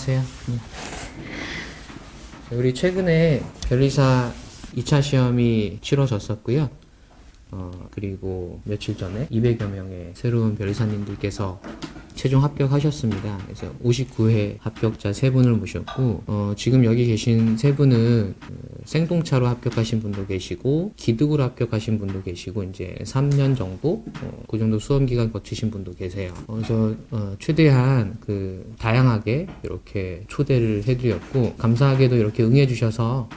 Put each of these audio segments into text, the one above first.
안녕하세요. 우리 최근에 변리사 2차 시험이 치러졌었고요. 그리고 며칠 전에 200여 명의 새로운 변리사님들께서 최종 합격하셨습니다. 그래서 59회 합격자 3분을 모셨고, 지금 여기 계신 3분은 생동차로 합격하신 분도 계시고, 기득으로 합격하신 분도 계시고, 이제 3년 정도, 그 정도 수험 기간 거치신 분도 계세요. 그래서 최대한 다양하게 이렇게 초대를 해드렸고, 감사하게도 이렇게 응해주셔서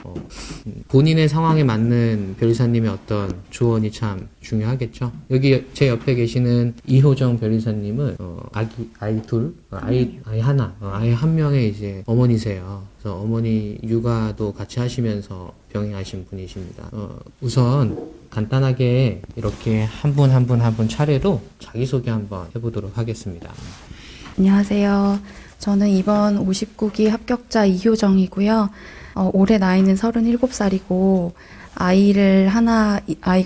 본인의 상황에 맞는 변리사님의 어떤 조언이 참 중요하겠죠. 여기 제 옆에 계시는 이효정 변리사님은 아이 하나, 아이 한 명의 이제 어머니세요. 그래서 어머니 육아도 같이 하시면서 병행하신 분이십니다. 우선 간단하게 이렇게 한 분 한 분 차례로 자기소개 한번 해보도록 하겠습니다. 안녕하세요. 저는 이번 59기 합격자 이효정이고요. 올해 나이는 37살이고 아이가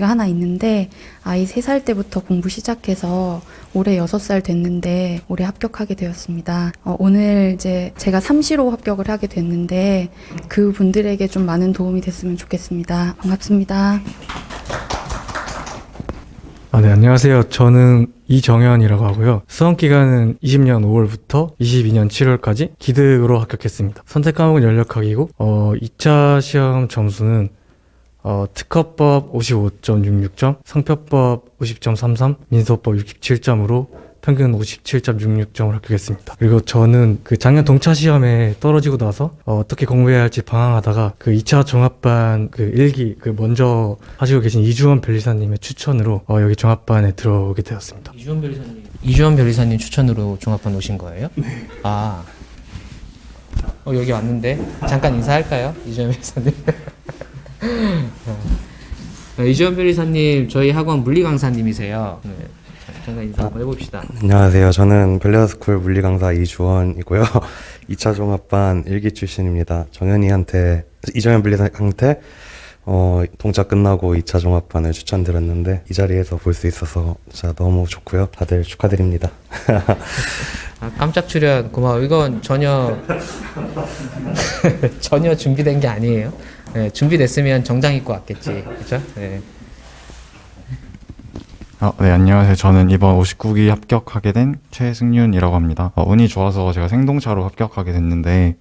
하나 있는데 아이 3살 때부터 공부 시작해서 올해 6살 됐는데 올해 합격하게 되었습니다. 오늘 이제 제가 3시로 합격을 하게 됐는데 그 분들에게 좀 많은 도움이 됐으면 좋겠습니다. 반갑습니다. 네, 안녕하세요. 저는 이정현이라고 하고요. 수험 기간은 20년 5월부터 22년 7월까지 기득으로 합격했습니다. 선택 과목은 연력학이고 2차 시험 점수는 특허법 55.66점, 상표법 50.33, 민소법 67점으로 평균 57.66점을 합격했습니다. 그리고 저는 작년 동차 시험에 떨어지고 나서 어떻게 공부해야 할지 방황하다가 2차 종합반 1기 먼저 하시고 계신 이주원 변리사님의 추천으로 여기 종합반에 들어오게 되었습니다. 이주원 변리사님 추천으로 종합반 오신 거예요? 네. 여기 왔는데 잠깐 인사할까요? 이주원 변리사님. 이주원 변리사님 저희 학원 물리 강사님이세요. 네. 잠깐 인사 한번 해봅시다. 안녕하세요. 저는 변리사스쿨 물리 강사 이주원이고요. 2차 종합반 1기 출신입니다. 이정현 변리사한테 동차 끝나고 2차 종합반을 추천드렸는데 이 자리에서 볼 수 있어서 진짜 너무 좋고요. 다들 축하드립니다. 깜짝 출연 고마워. 이건 전혀 준비된 게 아니에요. 네, 준비됐으면 정장 입고 왔겠지. 그렇죠? 네. 네, 안녕하세요. 저는 이번 59기 합격하게 된 최승윤이라고 합니다. 운이 좋아서 제가 생동차로 합격하게 됐는데,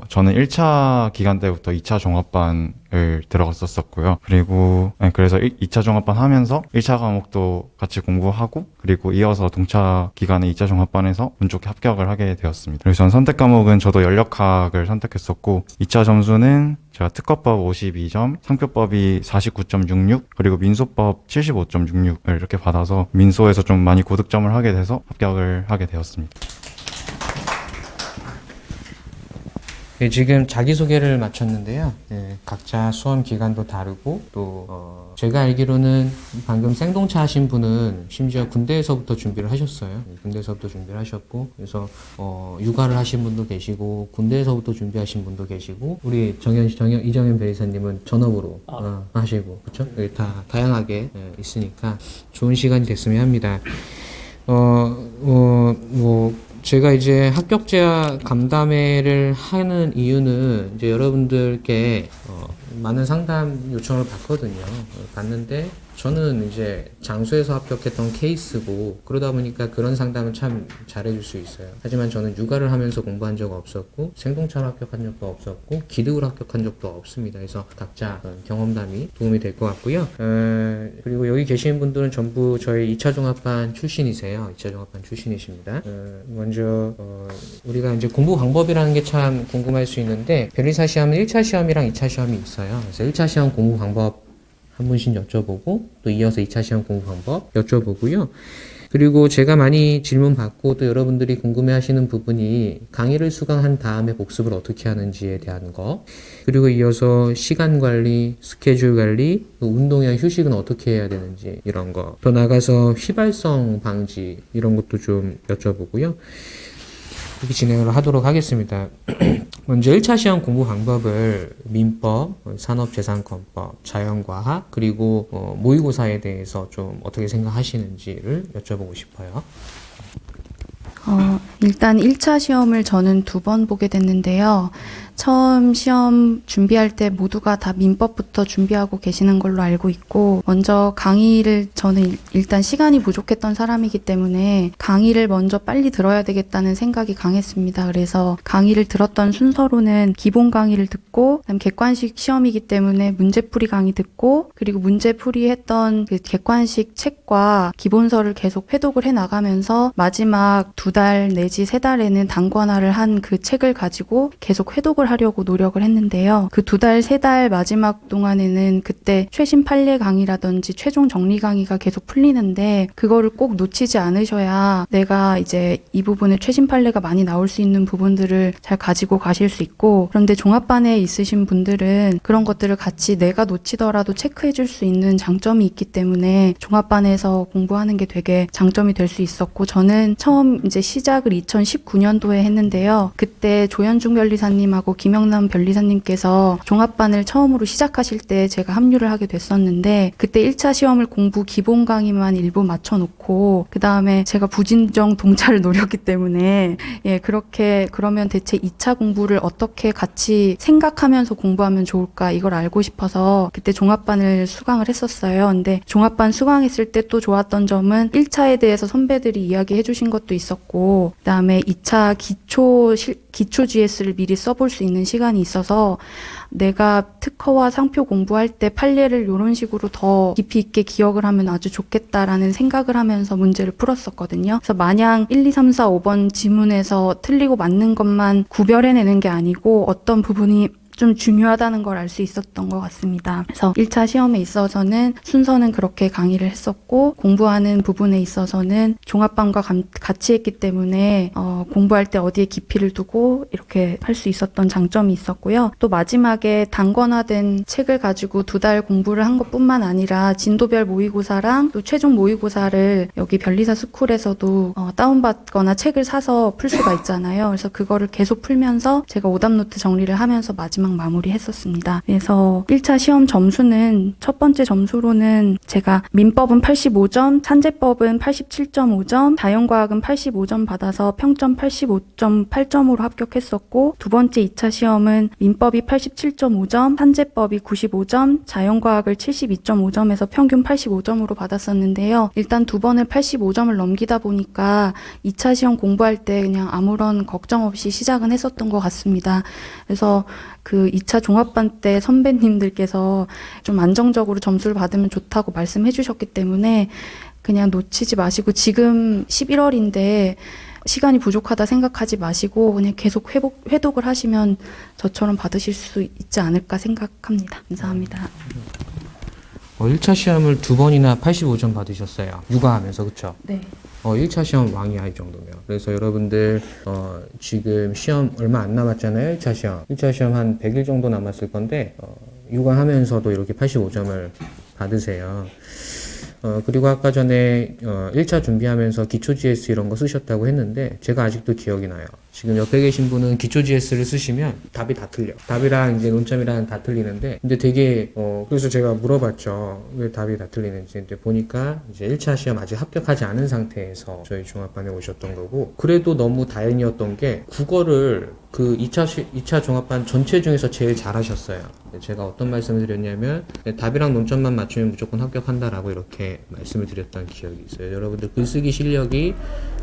저는 1차 기간 때부터 2차 종합반을 들어갔었고요. 그리고, 그래서 2차 종합반 하면서 1차 과목도 같이 공부하고, 그리고 이어서 동차 기간에 2차 종합반에서 운 좋게 합격을 하게 되었습니다. 그래서 전 선택 과목은 저도 연력학을 선택했었고, 2차 점수는 제가 특허법 52점, 상표법이 49.66, 그리고 민소법 75.66을 이렇게 받아서 민소에서 좀 많이 고득점을 하게 돼서 합격을 하게 되었습니다. 네, 지금 자기소개를 마쳤는데요. 네, 각자 수험 기간도 다르고 또 제가 알기로는 방금 생동차 하신 분은 심지어 군대에서부터 준비를 하셨어요. 군대에서부터 준비를 하셨고 그래서 육아를 하신 분도 계시고 군대에서부터 준비하신 분도 계시고 우리 이정현 변리사님은 전업으로 하시고 그렇죠? 다 다양하게 있으니까 좋은 시간이 됐으면 합니다. 제가 이제 합격자 간담회를 하는 이유는 이제 여러분들께 많은 상담 요청을 받거든요. 받는데 저는 이제 장수에서 합격했던 케이스고 그러다 보니까 그런 상담을 참 잘해줄 수 있어요. 하지만 저는 육아를 하면서 공부한 적 없었고 생동차로 합격한 적도 없었고 기득으로 합격한 적도 없습니다. 그래서 각자 경험담이 도움이 될 것 같고요. 그리고 여기 계시는 분들은 전부 저희 2차 종합반 출신이세요. 2차 종합반 출신이십니다. 먼저 우리가 이제 공부 방법이라는 게 참 궁금할 수 있는데 변리사 시험은 1차 시험이랑 2차 시험이 있어요. 그래서 1차 시험 공부 방법 한 분씩 여쭤보고 또 이어서 2차 시험 공부 방법 여쭤보고요. 그리고 제가 많이 질문 받고 또 여러분들이 궁금해 하시는 부분이 강의를 수강한 다음에 복습을 어떻게 하는지에 대한 거 그리고 이어서 시간 관리, 스케줄 관리, 운동이나 휴식은 어떻게 해야 되는지 이런 거 더 나가서 휘발성 방지 이런 것도 좀 여쭤보고요. 이렇게 진행을 하도록 하겠습니다. 먼저 1차 시험 공부 방법을 민법, 산업재산권법, 자연과학, 그리고 모의고사에 대해서 좀 어떻게 생각하시는지를 여쭤보고 싶어요. 일단 1차 시험을 저는 2번 보게 됐는데요. 처음 시험 준비할 때 모두가 다 민법부터 준비하고 계시는 걸로 알고 있고, 먼저 강의를 저는 일단 시간이 부족했던 사람이기 때문에 강의를 먼저 빨리 들어야 되겠다는 생각이 강했습니다. 그래서 강의를 들었던 순서로는 기본 강의를 듣고, 그다음 객관식 시험이기 때문에 문제풀이 강의 듣고, 그리고 문제풀이 했던 그 객관식 책과 기본서를 계속 회독을 해 나가면서 마지막 2달 내지 3달에는 단권화를 한 그 책을 가지고 계속 회독을 하려고 노력을 했는데요. 그 2달, 3달 마지막 동안에는 그때 최신 판례 강의라든지 최종 정리 강의가 계속 풀리는데 그거를 꼭 놓치지 않으셔야 내가 이제 이 부분에 최신 판례가 많이 나올 수 있는 부분들을 잘 가지고 가실 수 있고, 그런데 종합반에 있으신 분들은 그런 것들을 같이 내가 놓치더라도 체크해 줄 수 있는 장점이 있기 때문에 종합반에서 공부하는 게 되게 장점이 될 수 있었고, 저는 처음 이제 시작을 2019년도에 했는데요. 그때 조현중 변리사님하고 김영남 변리사님께서 종합반을 처음으로 시작하실 때 제가 합류를 하게 됐었는데, 그때 1차 시험을 공부 기본 강의만 일부 맞춰놓고 그 다음에 제가 부진정 동차를 노렸기 때문에 그러면 대체 2차 공부를 어떻게 같이 생각하면서 공부하면 좋을까, 이걸 알고 싶어서 그때 종합반을 수강을 했었어요. 근데 종합반 수강했을 때 또 좋았던 점은 1차에 대해서 선배들이 이야기해 주신 것도 있었고, 그 다음에 2차 기초 GS를 미리 써볼 수 있는 시간이 있어서 내가 특허와 상표 공부할 때 판례를 이런 식으로 더 깊이 있게 기억을 하면 아주 좋겠다라는 생각을 하면서 문제를 풀었었거든요. 그래서 마냥 1, 2, 3, 4, 5번 지문에서 틀리고 맞는 것만 구별해내는 게 아니고 어떤 부분이 좀 중요하다는 걸 알 수 있었던 것 같습니다. 그래서 1차 시험에 있어서는 순서는 그렇게 강의를 했었고, 공부하는 부분에 있어서는 종합반과 같이 했기 때문에 공부할 때 어디에 깊이를 두고 이렇게 할 수 있었던 장점이 있었고요. 또 마지막에 단권화된 책을 가지고 2달 공부를 한 것뿐만 아니라 진도별 모의고사랑 또 최종 모의고사를 여기 변리사 스쿨에서도 다운받거나 책을 사서 풀 수가 있잖아요. 그래서 그거를 계속 풀면서 제가 오답노트 정리를 하면서 마지막 마무리했었습니다. 그래서 1차 시험 점수는 첫 번째 점수로는 제가 민법은 85점, 산재법은 87.5점, 자연과학은 85점 받아서 평점 85.8점으로 합격했었고, 두 번째 2차 시험은 민법이 87.5점, 산재법이 95점, 자연과학을 72.5점에서 평균 85점으로 받았었는데요. 일단 2번을 85점을 넘기다 보니까 2차 시험 공부할 때 그냥 아무런 걱정 없이 시작은 했었던 것 같습니다. 그래서 그 2차 종합반 때 선배님들께서 좀 안정적으로 점수를 받으면 좋다고 말씀해 주셨기 때문에 그냥 놓치지 마시고, 지금 11월인데 시간이 부족하다 생각하지 마시고 그냥 계속 회독을 하시면 저처럼 받으실 수 있지 않을까 생각합니다. 감사합니다. 1차 시험을 2번이나 85점 받으셨어요. 육아하면서, 그쵸? 네. 1차 시험 왕이야, 이 정도면. 그래서 여러분들, 지금 시험 얼마 안 남았잖아요, 1차 시험. 1차 시험 한 100일 정도 남았을 건데, 육아하면서도 이렇게 85점을 받으세요. 그리고 아까 전에 1차 준비하면서 기초 GS 이런 거 쓰셨다고 했는데 제가 아직도 기억이 나요. 지금 옆에 계신 분은 기초 GS를 쓰시면 답이 다 틀려. 답이랑 이제 논점이랑 다 틀리는데, 근데 되게 그래서 제가 물어봤죠. 왜 답이 다 틀리는지. 근데 보니까 이제 1차 시험 아직 합격하지 않은 상태에서 저희 중합반에 오셨던 거고, 그래도 너무 다행이었던 게 국어를 그 2차 종합반 전체 중에서 제일 잘하셨어요. 제가 어떤 말씀을 드렸냐면 답이랑 논점만 맞추면 무조건 합격한다라고 이렇게 말씀을 드렸던 기억이 있어요. 여러분들 글쓰기 실력이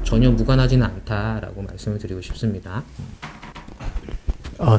전혀 무관하지는 않다라고 말씀을 드리고 싶습니다.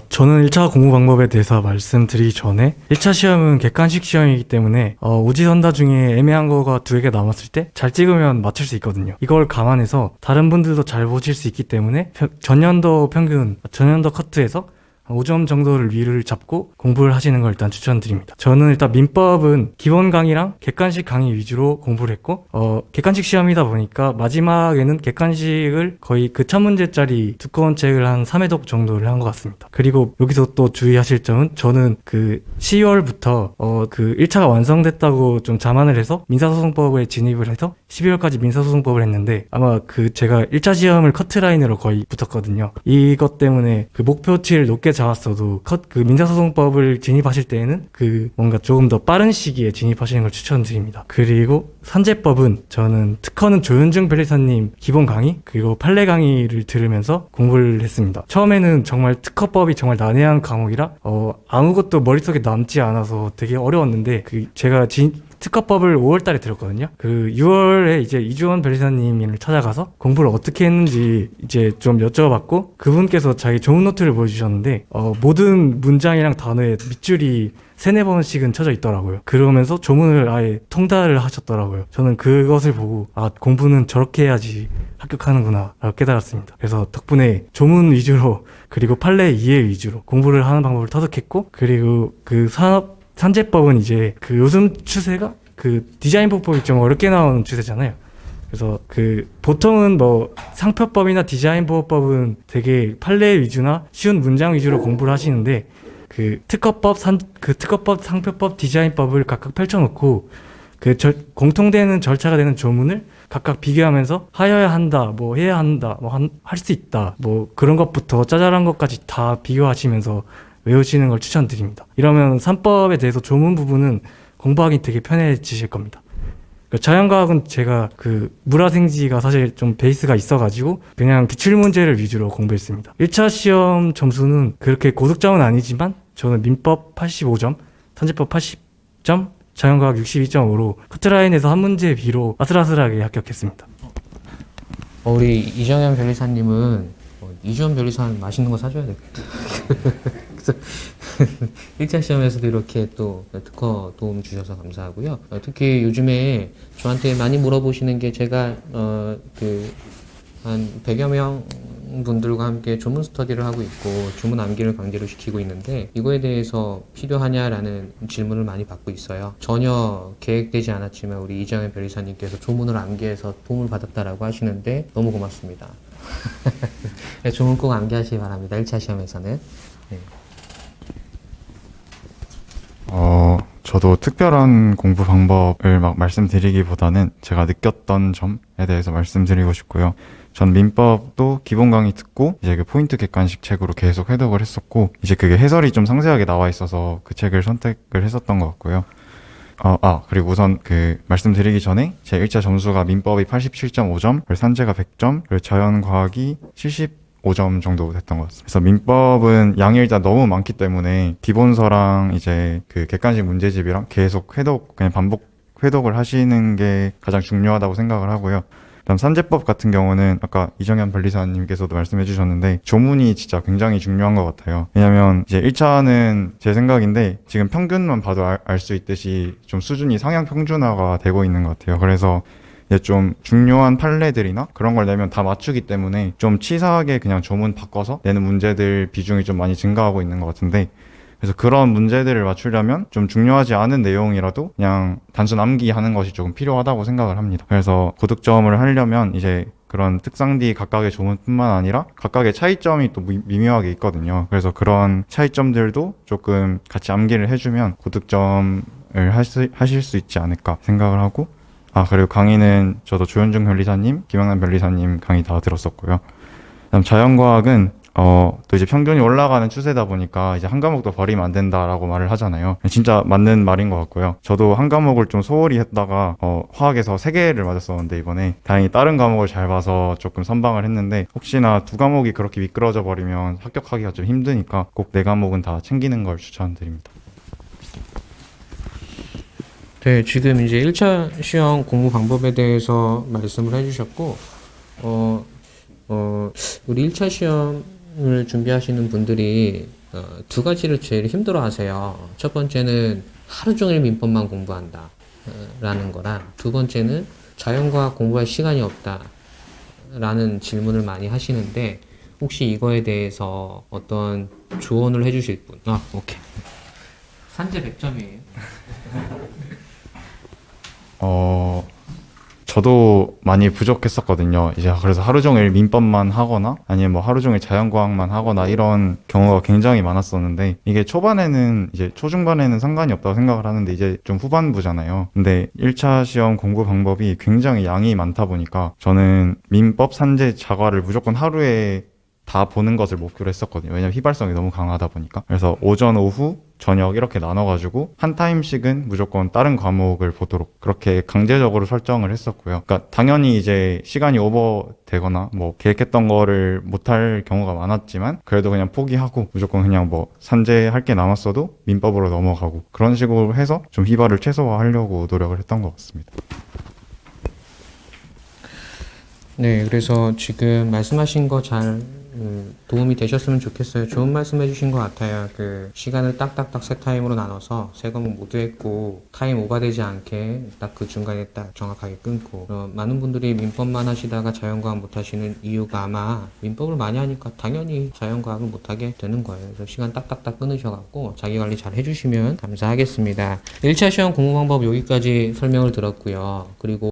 저는 1차 공부 방법에 대해서 말씀드리기 전에 1차 시험은 객관식 시험이기 때문에 오지선다 중에 애매한 거가 2개 남았을 때 잘 찍으면 맞출 수 있거든요. 이걸 감안해서 다른 분들도 잘 보실 수 있기 때문에 전년도 커트에서 5점 정도를 위를 잡고 공부를 하시는 걸 일단 추천드립니다. 저는 일단 민법은 기본 강의랑 객관식 강의 위주로 공부를 했고, 객관식 시험이다 보니까 마지막에는 객관식을 거의 그 1000문제짜리 두꺼운 책을 한 3회독 정도를 한 것 같습니다. 그리고 여기서 또 주의하실 점은, 저는 그 10월부터 그 1차가 완성됐다고 좀 자만을 해서 민사소송법에 진입을 해서 12월까지 민사소송법을 했는데, 아마 그 제가 1차 시험을 커트라인으로 거의 붙었거든요. 이것 때문에 그 목표치를 높게 잡았어도 그 민사소송법을 진입하실 때에는 뭔가 조금 더 빠른 시기에 진입하시는 걸 추천드립니다. 그리고 산재법은 저는 특허는 조윤중 변리사님 기본 강의 그리고 판례 강의를 들으면서 공부를 했습니다. 처음에는 정말 특허법이 정말 난해한 과목이라 아무것도 머릿속에 남지 않아서 되게 어려웠는데 제가 특허법을 5월 달에 들었거든요. 6월에 이제 이주원 변리사님을 찾아가서 공부를 어떻게 했는지 이제 좀 여쭤봤고, 그분께서 자기 조문 노트를 보여주셨는데, 모든 문장이랑 단어에 밑줄이 3-4번씩은 쳐져 있더라고요. 그러면서 조문을 아예 통달을 하셨더라고요. 저는 그것을 보고, 공부는 저렇게 해야지 합격하는구나 라고 깨달았습니다. 그래서 덕분에 조문 위주로, 그리고 판례 이해 위주로 공부를 하는 방법을 터득했고, 그리고 산재법은 이제 요즘 추세가 디자인법이 좀 어렵게 나오는 추세잖아요. 그래서 보통은 뭐 상표법이나 디자인보호법은 되게 판례 위주나 쉬운 문장 위주로 공부를 하시는데, 특허법, 상표법, 디자인법을 각각 펼쳐놓고 공통되는 절차가 되는 조문을 각각 비교하면서 하여야 한다, 뭐 해야 한다, 뭐 할 수 있다, 뭐 그런 것부터 짜잘한 것까지 다 비교하시면서 외우시는 걸 추천드립니다. 이러면 산법에 대해서 조문 부분은 공부하기 되게 편해지실 겁니다. 자연과학은 제가 물화생지가 사실 좀 베이스가 있어가지고 그냥 기출문제를 위주로 공부했습니다. 1차 시험 점수는 그렇게 고득점은 아니지만 저는 민법 85점, 산재법 80점, 자연과학 62.5로 커트라인에서 한 문제 비로 아슬아슬하게 합격했습니다. 우리 이정현 변리사님은 이주원 변리사는 맛있는 거 사줘야 되겠다. 그래서 1차 시험에서도 이렇게 또 특허 도움 주셔서 감사하고요. 특히 요즘에 저한테 많이 물어보시는 게, 제가 한 100여 명 분들과 함께 조문 스터디를 하고 있고 조문 암기를 강제로 시키고 있는데, 이거에 대해서 필요하냐라는 질문을 많이 받고 있어요. 전혀 계획되지 않았지만 우리 이정현 변리사님께서 조문을 암기해서 도움을 받았다라고 하시는데 너무 고맙습니다. 네, 조문 꼭 암기하시기 바랍니다. 1차 시험에서는. 네. 저도 특별한 공부 방법을 막 말씀드리기보다는 제가 느꼈던 점에 대해서 말씀드리고 싶고요. 전 민법도 기본 강의 듣고 이제 포인트 객관식 책으로 계속 해독을 했었고, 이제 그게 해설이 좀 상세하게 나와 있어서 그 책을 선택을 했었던 것 같고요. 그리고 우선 말씀드리기 전에 제 1차 점수가 민법이 87.5점, 그리고 산재가 100점, 그리고 자연과학이 75점 정도 됐던 것 같습니다. 그래서 민법은 양이 일단 너무 많기 때문에 기본서랑 이제 객관식 문제집이랑 계속 그냥 반복 회독을 하시는 게 가장 중요하다고 생각을 하고요. 그다음 산재법 같은 경우는 아까 이정현 변리사님께서도 말씀해 주셨는데 조문이 진짜 굉장히 중요한 것 같아요. 왜냐면 이제 1차는 제 생각인데 지금 평균만 봐도 알 수 있듯이 좀 수준이 상향 평준화가 되고 있는 것 같아요. 그래서 이제 좀 중요한 판례들이나 그런 걸 내면 다 맞추기 때문에 좀 치사하게 그냥 조문 바꿔서 내는 문제들 비중이 좀 많이 증가하고 있는 것 같은데, 그래서 그런 문제들을 맞추려면 좀 중요하지 않은 내용이라도 그냥 단순 암기하는 것이 조금 필요하다고 생각을 합니다. 그래서 고득점을 하려면 이제 그런 특상디 각각의 조문뿐만 아니라 각각의 차이점이 또 미묘하게 있거든요. 그래서 그런 차이점들도 조금 같이 암기를 해주면 고득점을 하실 수 있지 않을까 생각을 하고, 그리고 강의는 저도 조현중 변리사님, 김영남 변리사님 강의 다 들었었고요. 그다음 자연과학은 또 이제 평균이 올라가는 추세다 보니까 이제 한 과목도 버리면 안 된다라고 말을 하잖아요. 진짜 맞는 말인 것 같고요. 저도 한 과목을 좀 소홀히 했다가 화학에서 3개를 맞았었는데 이번에 다행히 다른 과목을 잘 봐서 조금 선방을 했는데, 혹시나 2과목이 그렇게 미끄러져 버리면 합격하기가 좀 힘드니까 꼭 4과목은 다 챙기는 걸 추천드립니다. 네, 지금 이제 1차 시험 공부 방법에 대해서 말씀을 해주셨고, 우리 1차 시험을 준비하시는 분들이 2가지를 제일 힘들어 하세요. 첫 번째는 하루 종일 민법만 공부한다 라는 거랑, 두 번째는 자연과학 공부할 시간이 없다 라는 질문을 많이 하시는데, 혹시 이거에 대해서 어떤 조언을 해주실 분? 오케이. 산재 100점이에요. 저도 많이 부족했었거든요. 이제 그래서 하루 종일 민법만 하거나 아니면 뭐 하루 종일 자연과학만 하거나 이런 경우가 굉장히 많았었는데, 이게 초반에는 이제 초중반에는 상관이 없다고 생각을 하는데 이제 좀 후반부잖아요. 근데 1차 시험 공부 방법이 굉장히 양이 많다 보니까 저는 민법, 산재, 자과를 무조건 하루에 다 보는 것을 목표로 했었거든요. 왜냐면 휘발성이 너무 강하다 보니까. 그래서 오전, 오후, 저녁 이렇게 나눠가지고 한 타임씩은 무조건 다른 과목을 보도록 그렇게 강제적으로 설정을 했었고요. 그러니까 당연히 이제 시간이 오버되거나 뭐 계획했던 거를 못할 경우가 많았지만 그래도 그냥 포기하고 무조건 그냥 뭐 산재할 게 남았어도 민법으로 넘어가고 그런 식으로 해서 좀 휘발을 최소화하려고 노력을 했던 것 같습니다. 네, 그래서 지금 말씀하신 거 잘 도움이 되셨으면 좋겠어요. 좋은 말씀 해주신 것 같아요. 그 시간을 딱딱딱 세 타임으로 나눠서 세 과목 모두 했고 타임 오버되지 않게 딱 그 중간에 딱 정확하게 끊고 많은 분들이 민법만 하시다가 자연과학 못 하시는 이유가 아마 민법을 많이 하니까 당연히 자연과학을 못 하게 되는 거예요. 그래서 시간 딱딱딱 끊으셔갖고 자기 관리 잘 해주시면 감사하겠습니다. 1차 시험 공부 방법 여기까지 설명을 들었고요. 그리고